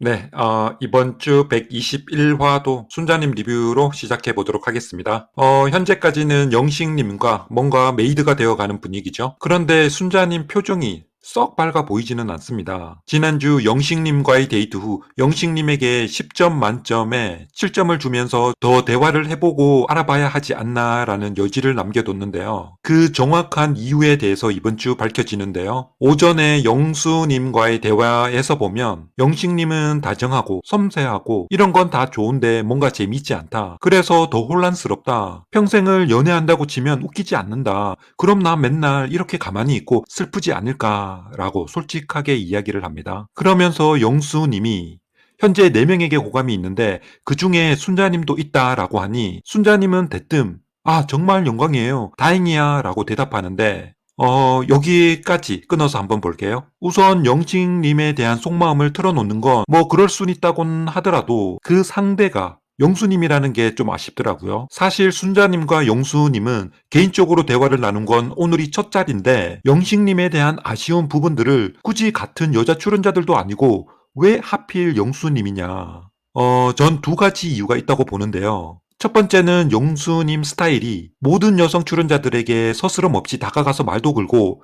네, 이번 주 121화도 순자님 리뷰로 시작해 보도록 하겠습니다. 현재까지는 영식님과 뭔가 메이드가 되어가는 분위기죠. 그런데 순자님 표정이 썩 밝아 보이지는 않습니다. 지난주 영식님과의 데이트 후 영식님에게 10점 만점에 7점을 주면서 더 대화를 해보고 알아봐야 하지 않나라는 여지를 남겨뒀는데요. 그 정확한 이유에 대해서 이번 주 밝혀지는데요. 오전에 영수님과의 대화에서 보면 영식님은 다정하고 섬세하고 이런 건 다 좋은데 뭔가 재밌지 않다. 그래서 더 혼란스럽다. 평생을 연애한다고 치면 웃기지 않는다. 그럼 나 맨날 이렇게 가만히 있고 슬프지 않을까라고 솔직하게 이야기를 합니다. 그러면서 영수님이 현재 4명에게 호감이 있는데 그 중에 순자님도 있다라고 하니 순자님은 대뜸 아 정말 영광이에요. 다행이야 라고 대답하는데 여기까지 끊어서 한번 볼게요. 우선 영식님에 대한 속마음을 털어놓는 건 뭐 그럴 순 있다곤 하더라도 그 상대가 영수님이라는 게 좀 아쉽더라고요. 사실 순자님과 영수님은 개인적으로 대화를 나눈 건 오늘이 첫 자리인데 영식님에 대한 아쉬운 부분들을 굳이 같은 여자 출연자들도 아니고 왜 하필 영수님이냐. 전 2가지 이유가 있다고 보는데요. 첫 번째는 영수님 스타일이 모든 여성 출연자들에게 서스럼 없이 다가가서 말도 걸고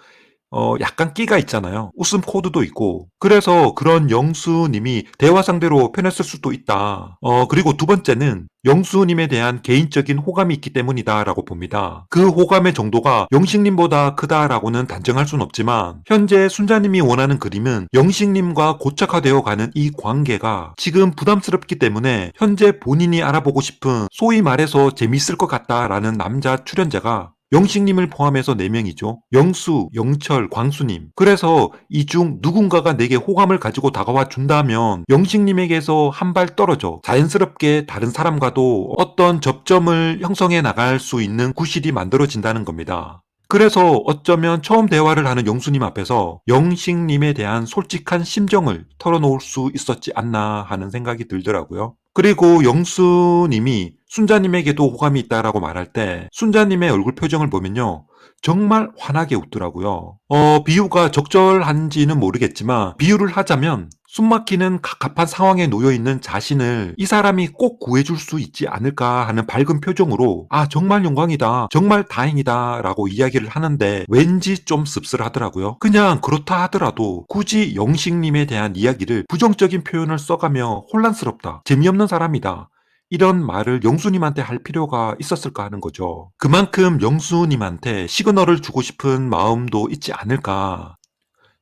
약간 끼가 있잖아요. 웃음 코드도 있고. 그래서 그런 영수님이 대화 상대로 편했을 수도 있다. 그리고 2번째는 영수님에 대한 개인적인 호감이 있기 때문이다라고 봅니다. 그 호감의 정도가 영식님보다 크다라고는 단정할 순 없지만 현재 순자님이 원하는 그림은 영식님과 고착화되어 가는 이 관계가 지금 부담스럽기 때문에 현재 본인이 알아보고 싶은 소위 말해서 재밌을 것 같다라는 남자 출연자가 영식님을 포함해서 4명이죠. 영수, 영철, 광수님. 그래서 이 중 누군가가 내게 호감을 가지고 다가와 준다면 영식님에게서 한 발 떨어져 자연스럽게 다른 사람과도 어떤 접점을 형성해 나갈 수 있는 구실이 만들어진다는 겁니다. 그래서 어쩌면 처음 대화를 하는 영수님 앞에서 영식님에 대한 솔직한 심정을 털어놓을 수 있었지 않나 하는 생각이 들더라고요. 그리고 영수님이 순자님에게도 호감이 있다라고 말할 때 순자님의 얼굴 표정을 보면요. 정말 환하게 웃더라고요. 비유가 적절한지는 모르겠지만 비유를 하자면 숨막히는 갑갑한 상황에 놓여있는 자신을 이 사람이 꼭 구해줄 수 있지 않을까 하는 밝은 표정으로 아 정말 영광이다 정말 다행이다 라고 이야기를 하는데 왠지 좀 씁쓸하더라고요. 그냥 그렇다 하더라도 굳이 영식님에 대한 이야기를 부정적인 표현을 써가며 혼란스럽다 재미없는 사람이다 이런 말을 영수님한테 할 필요가 있었을까 하는 거죠. 그만큼 영수님한테 시그널을 주고 싶은 마음도 있지 않을까.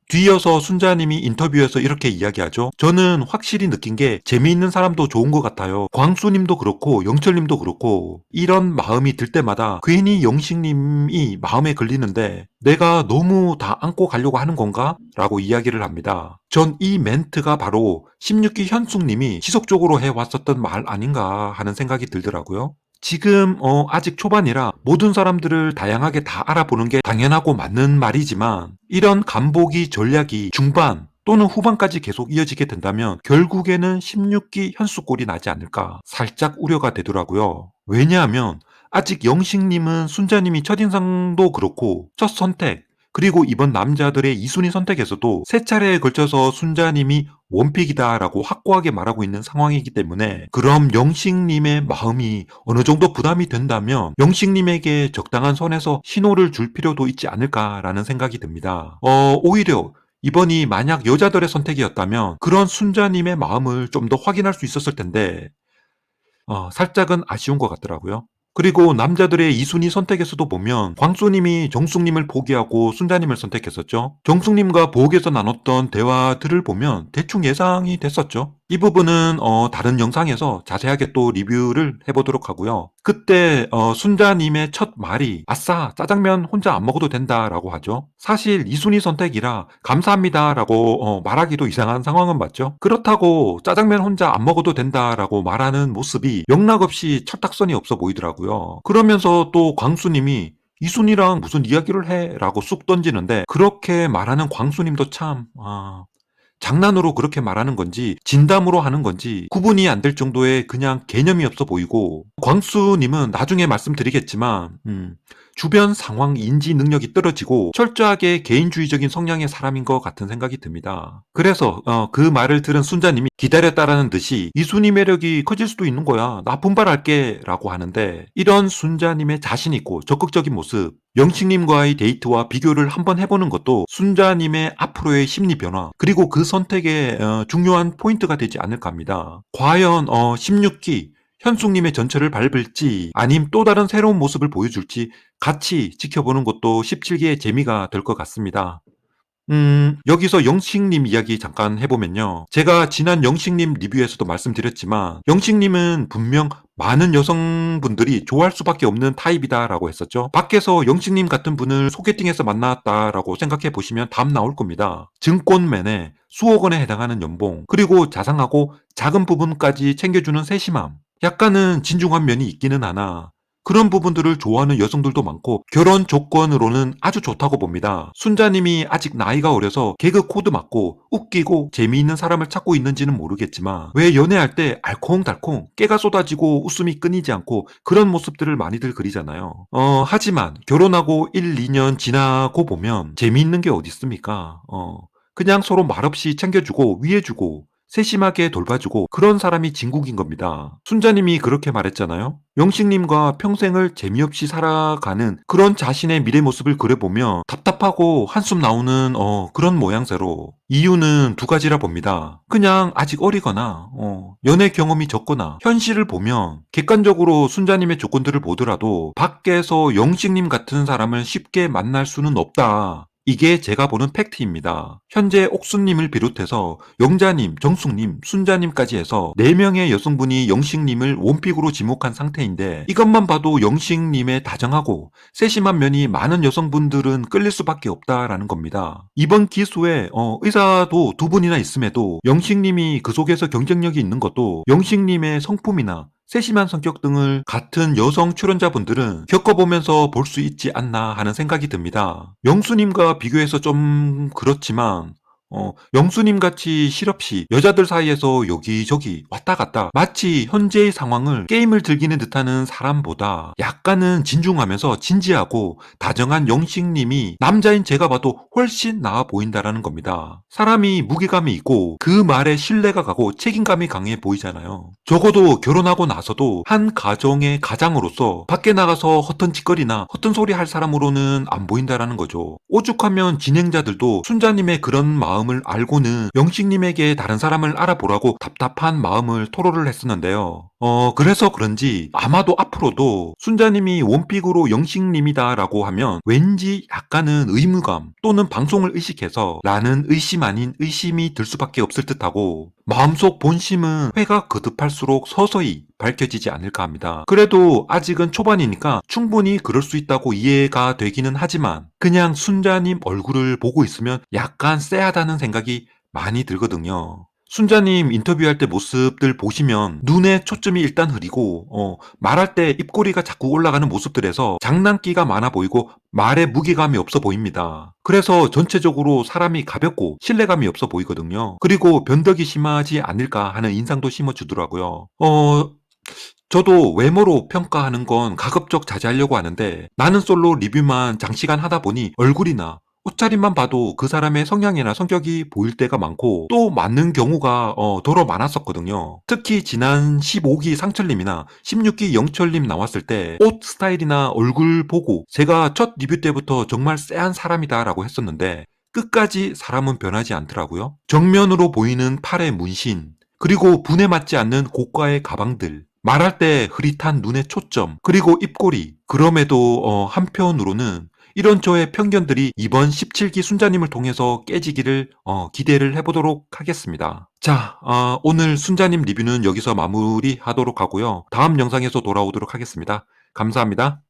뒤이어서 순자님이 인터뷰에서 이렇게 이야기하죠. 저는 확실히 느낀 게 재미있는 사람도 좋은 것 같아요. 광수님도 그렇고 영철님도 그렇고 이런 마음이 들 때마다 괜히 영식님이 마음에 걸리는데 내가 너무 다 안고 가려고 하는 건가? 라고 이야기를 합니다. 전 이 멘트가 바로 16기 현숙님이 지속적으로 해왔었던 말 아닌가 하는 생각이 들더라고요. 지금 아직 초반이라 모든 사람들을 다양하게 다 알아보는 게 당연하고 맞는 말이지만 이런 간보기 전략이 중반 또는 후반까지 계속 이어지게 된다면 결국에는 16기 현수꼴이 나지 않을까 살짝 우려가 되더라고요. 왜냐하면 아직 영식님은 순자님이 첫인상도 그렇고 첫 선택 그리고 이번 남자들의 2순위 선택에서도 3차례에 걸쳐서 순자님이 원픽이다라고 확고하게 말하고 있는 상황이기 때문에 그럼 영식님의 마음이 어느 정도 부담이 된다면 영식님에게 적당한 선에서 신호를 줄 필요도 있지 않을까라는 생각이 듭니다. 오히려 이번이 만약 여자들의 선택이었다면 그런 순자님의 마음을 좀 더 확인할 수 있었을 텐데 살짝은 아쉬운 것 같더라고요. 그리고 남자들의 2순위 선택에서도 보면 광수님이 정숙님을 포기하고 순자님을 선택했었죠. 정숙님과 부엌에서 나눴던 대화들을 보면 대충 예상이 됐었죠. 이 부분은 다른 영상에서 자세하게 또 리뷰를 해보도록 하고요. 그때 순자님의 첫 말이 아싸 짜장면 혼자 안 먹어도 된다라고 하죠. 사실 2순위 선택이라 감사합니다라고 말하기도 이상한 상황은 맞죠. 그렇다고 짜장면 혼자 안 먹어도 된다라고 말하는 모습이 영락없이 철딱선이 없어 보이더라고요. 그러면서 또 광수님이 이순이랑 무슨 이야기를 해? 라고 쑥 던지는데 그렇게 말하는 광수님도 참 장난으로 그렇게 말하는 건지 진담으로 하는 건지 구분이 안 될 정도의 그냥 개념이 없어 보이고 광수님은 나중에 말씀드리겠지만 주변 상황 인지 능력이 떨어지고 철저하게 개인주의적인 성향의 사람인 것 같은 생각이 듭니다. 그래서 그 말을 들은 순자님이 기다렸다라는 듯이 이순이 매력이 커질 수도 있는 거야. 나 분발할게 라고 하는데, 이런 순자님의 자신 있고 적극적인 모습, 영식님과의 데이트와 비교를 한번 해보는 것도 순자님의 앞으로의 심리 변화, 그리고 그 선택의 중요한 포인트가 되지 않을까 합니다. 과연 16기 현숙님의 전철을 밟을지 아님 또 다른 새로운 모습을 보여줄지 같이 지켜보는 것도 17기의 재미가 될 것 같습니다. 여기서 영식님 이야기 잠깐 해보면요. 제가 지난 영식님 리뷰에서도 말씀드렸지만, 영식님은 분명 많은 여성분들이 좋아할 수밖에 없는 타입이다라고 했었죠. 밖에서 영식님 같은 분을 소개팅에서 만났다라고 생각해 보시면 답 나올 겁니다. 증권맨에 수억 원에 해당하는 연봉, 그리고 자상하고 작은 부분까지 챙겨주는 세심함, 약간은 진중한 면이 있기는 하나 그런 부분들을 좋아하는 여성들도 많고 결혼 조건으로는 아주 좋다고 봅니다. 순자님이 아직 나이가 어려서 개그 코드 맞고 웃기고 재미있는 사람을 찾고 있는지는 모르겠지만, 왜 연애할 때 알콩달콩 깨가 쏟아지고 웃음이 끊이지 않고 그런 모습들을 많이들 그리잖아요. 하지만 결혼하고 1, 2년 지나고 보면 재미있는 게 어디 있습니까? 그냥 서로 말없이 챙겨주고 위해주고 세심하게 돌봐주고 그런 사람이 진국인 겁니다. 순자님이 그렇게 말했잖아요. 영식님과 평생을 재미없이 살아가는 그런 자신의 미래 모습을 그려보면 답답하고 한숨 나오는 그런 모양새로, 이유는 두 가지라 봅니다. 그냥 아직 어리거나 연애 경험이 적거나, 현실을 보면 객관적으로 순자님의 조건들을 보더라도 밖에서 영식님 같은 사람을 쉽게 만날 수는 없다. 이게 제가 보는 팩트입니다. 현재 옥수님을 비롯해서 영자님, 정숙님, 순자님까지 해서 4명의 여성분이 영식님을 원픽으로 지목한 상태인데, 이것만 봐도 영식님의 다정하고 세심한 면이 많은 여성분들은 끌릴 수밖에 없다라는 겁니다. 이번 기수에 의사도 2분이나 있음에도 영식님이 그 속에서 경쟁력이 있는 것도 영식님의 성품이나 세심한 성격 등을 같은 여성 출연자분들은 겪어보면서 볼 수 있지 않나 하는 생각이 듭니다. 영수님과 비교해서 좀 그렇지만, 영수님 같이 실없이 여자들 사이에서 여기저기 왔다 갔다 마치 현재의 상황을 게임을 즐기는 듯하는 사람보다 약간은 진중하면서 진지하고 다정한 영식님이 남자인 제가 봐도 훨씬 나아 보인다라는 겁니다. 사람이 무게감이 있고 그 말에 신뢰가 가고 책임감이 강해 보이잖아요. 적어도 결혼하고 나서도 한 가정의 가장으로서 밖에 나가서 허튼 짓거리나 허튼 소리 할 사람으로는 안 보인다라는 거죠. 오죽하면 진행자들도 순자님의 그런 마음을 알고는 영식님에게 다른 사람을 알아보라고 답답한 마음을 토로를 했었는데요. 그래서 그런지 아마도 앞으로도 순자님이 원픽으로 영식님이다라고 하면 왠지 약간은 의무감 또는 방송을 의식해서 라는 의심 아닌 의심이 들 수밖에 없을 듯하고, 마음속 본심은 회가 거듭할수록 서서히 밝혀지지 않을까 합니다. 그래도 아직은 초반이니까 충분히 그럴 수 있다고 이해가 되기는 하지만, 그냥 순자님 얼굴을 보고 있으면 약간 쎄하다는 생각이 많이 들거든요. 순자님 인터뷰할 때 모습들 보시면 눈에 초점이 일단 흐리고 말할 때 입꼬리가 자꾸 올라가는 모습들에서 장난기가 많아 보이고 말에 무게감이 없어 보입니다. 그래서 전체적으로 사람이 가볍고 신뢰감이 없어 보이거든요. 그리고 변덕이 심하지 않을까 하는 인상도 심어주더라고요. 저도 외모로 평가하는 건 가급적 자제하려고 하는데, 나는 솔로 리뷰만 장시간 하다 보니 얼굴이나 옷차림만 봐도 그 사람의 성향이나 성격이 보일 때가 많고 또 맞는 경우가 더러 많았었거든요. 특히 지난 15기 상철님이나 16기 영철님 나왔을 때 옷 스타일이나 얼굴 보고 제가 첫 리뷰 때부터 정말 쎄한 사람이다 라고 했었는데, 끝까지 사람은 변하지 않더라고요. 정면으로 보이는 팔의 문신, 그리고 분에 맞지 않는 고가의 가방들, 말할 때 흐릿한 눈의 초점, 그리고 입꼬리, 그럼에도 한편으로는 이런 저의 편견들이 이번 17기 순자님을 통해서 깨지기를 기대를 해보도록 하겠습니다. 자, 오늘 순자님 리뷰는 여기서 마무리하도록 하고요. 다음 영상에서 돌아오도록 하겠습니다. 감사합니다.